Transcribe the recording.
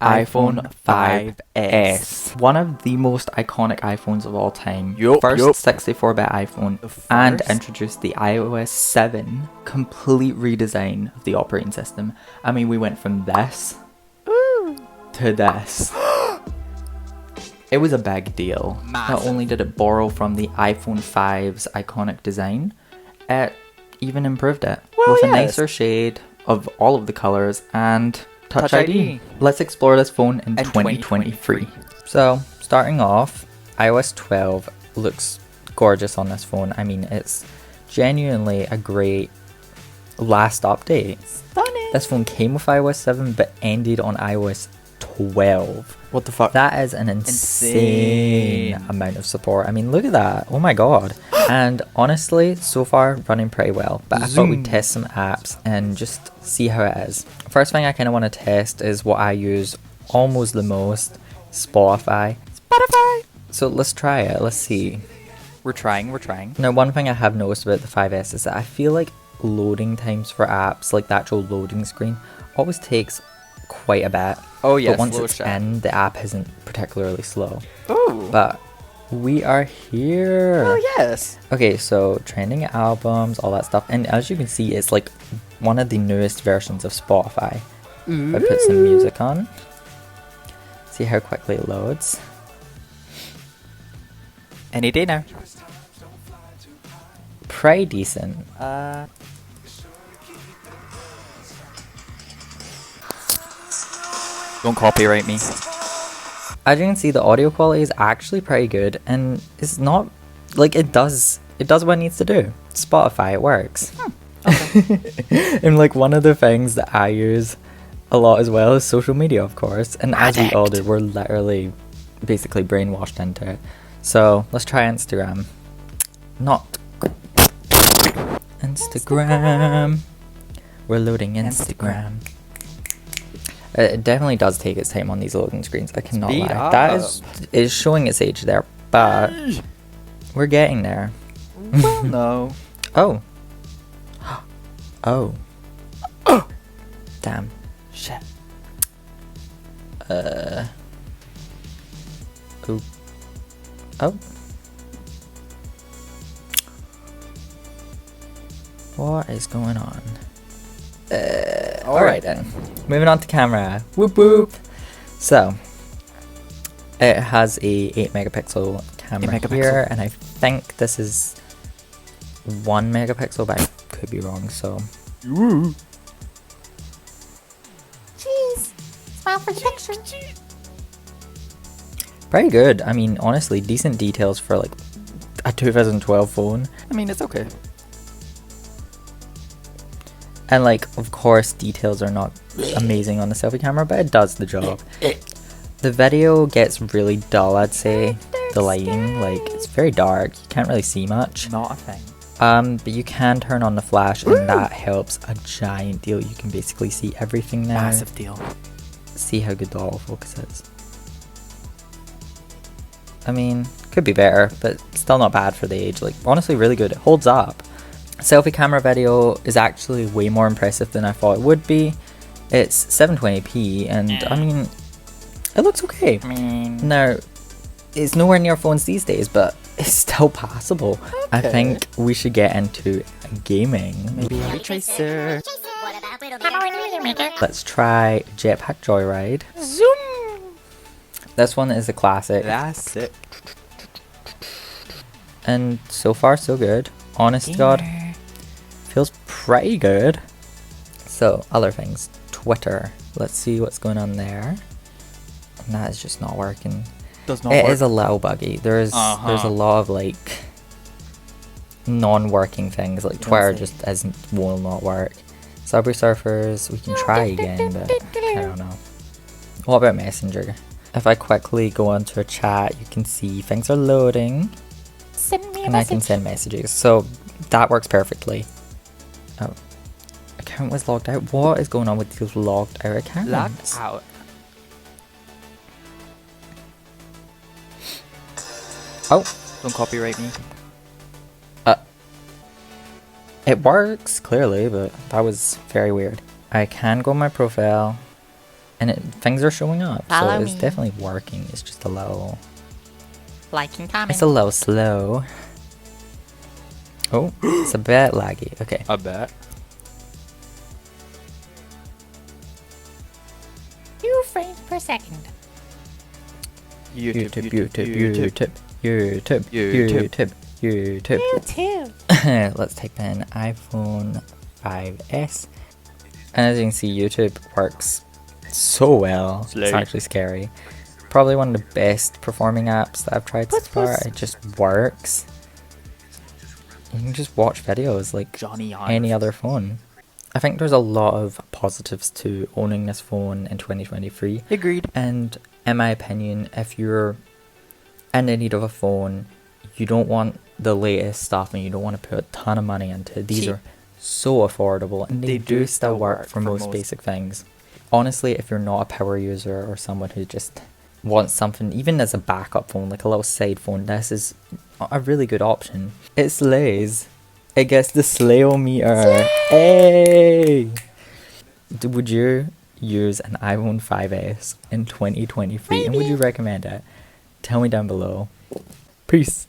iPhone 5S. One of the most iconic iPhones of all time. Yup, First yup. 64-bit iPhone. And introduced the iOS 7 complete redesign of the operating system. I mean, we went from this to this. It was a big deal. Not Massive. only did it borrow from the iPhone 5's iconic design, it even improved it with a nicer shade of all of the colors and Touch ID. Let's explore this phone in 2023. So, starting off, iOS 12 looks gorgeous on this phone. I mean, it's genuinely a great last update. Stunning. This phone came with iOS 7 but ended on iOS 12. What the fuck? That is an insane amount of support. I mean, look at that. Oh my god. And honestly, so far, running pretty well. But I thought we'd test some apps and just see how it is. First thing I kind of want to test is what I use almost the most, Spotify. So let's try it. Let's see. We're trying. Now, one thing I have noticed about the 5S is that I feel like loading times for apps, like the actual loading screen, always takes quite a bit. Oh yeah, But once slow it's shot. in, the app isn't particularly slow. Ooh. But we are here. Oh yes. Okay, so trending albums, all that stuff. And as you can see, it's like one of the newest versions of Spotify. If I put some music on. See how quickly it loads. Any day now. Pretty decent. Don't copyright me. As you can see, the audio quality is actually pretty good, and it's not like it does what it needs to do. Spotify, it works. And like one of the things that I use a lot as well is social media, of course, and as we all do, we're literally basically brainwashed into it. So let's try Instagram. Not Instagram. We're loading Instagram. It definitely does take its time on these loading screens. I cannot Speed lie. up. That is showing its age there, but we're getting there. Well, no. Oh. Oh. Damn. Shit. Oh. Oh. What is going on? Alright then. Moving on to camera. Whoop whoop. So, it has a 8 megapixel camera 8 megapixel. here, and I think this is 1 megapixel, but I could be wrong, so. Ooh. Cheese. Smile for the picture. Pretty good. I mean, honestly, decent details for like a 2012 phone. I mean, it's okay. And like, of course, details are not amazing on the selfie camera, but it does the job. The video gets really dull, I'd say. The lighting, like, it's very dark. You can't really see much. Not a thing. But you can turn on the flash, and that helps a giant deal. You can basically see everything now. Massive deal. See how good the autofocus is. I mean, could be better, but still not bad for the age. Like, honestly, really good. It holds up. Selfie camera video is actually way more impressive than I thought it would be. It's 720p, and I mean, it looks okay. I mean, Now, it's nowhere near phones these days, but it's still passable. I Okay. think we should get into gaming. maybe a retracer. Let's try Jetpack Joyride. Zoom. This one is a classic, That's it. and so far so good. Honest to God, feels pretty good. So, other things. Twitter. Let's see what's going on there. And that is just not working. Does not It work. is a little buggy. There's a lot of like non-working things. Like Twitter just will not work. Subway Surfers, we can try again, but I don't know. What about Messenger? If I quickly go onto a chat, you can see things are loading, Send me a and I can message. send messages. So that works perfectly. Oh, account was logged out. What is going on with these logged out accounts? Locked out. Oh, Don't copyright me. it works clearly, but that was very weird. I can go on my profile, and things are showing up. Follow so it's me. definitely working. It's just a little. Like and comment. It's a little slow. Oh, it's a bit laggy. Okay. I bet. 2 frames per second. YouTube. Let's type in iPhone 5S. And as you can see, YouTube works so well. It's Slay. actually scary. Probably one of the best performing apps that I've tried so far. It just works. You can just watch videos like Johnny any other phone. I think there's a lot of positives to owning this phone in 2023. Agreed. And in my opinion, if you're in the need of a phone, you don't want the latest stuff and you don't want to put a ton of money into it. These Cheap. are so affordable and they do still work for most basic things. Honestly, if you're not a power user or someone who just wants something, even as a backup phone, like a little side phone, this is a really good option. It slays. It gets the slayometer. Hey! Would you use an iPhone 5S in 2023? And would you recommend it? Tell me down below. Peace.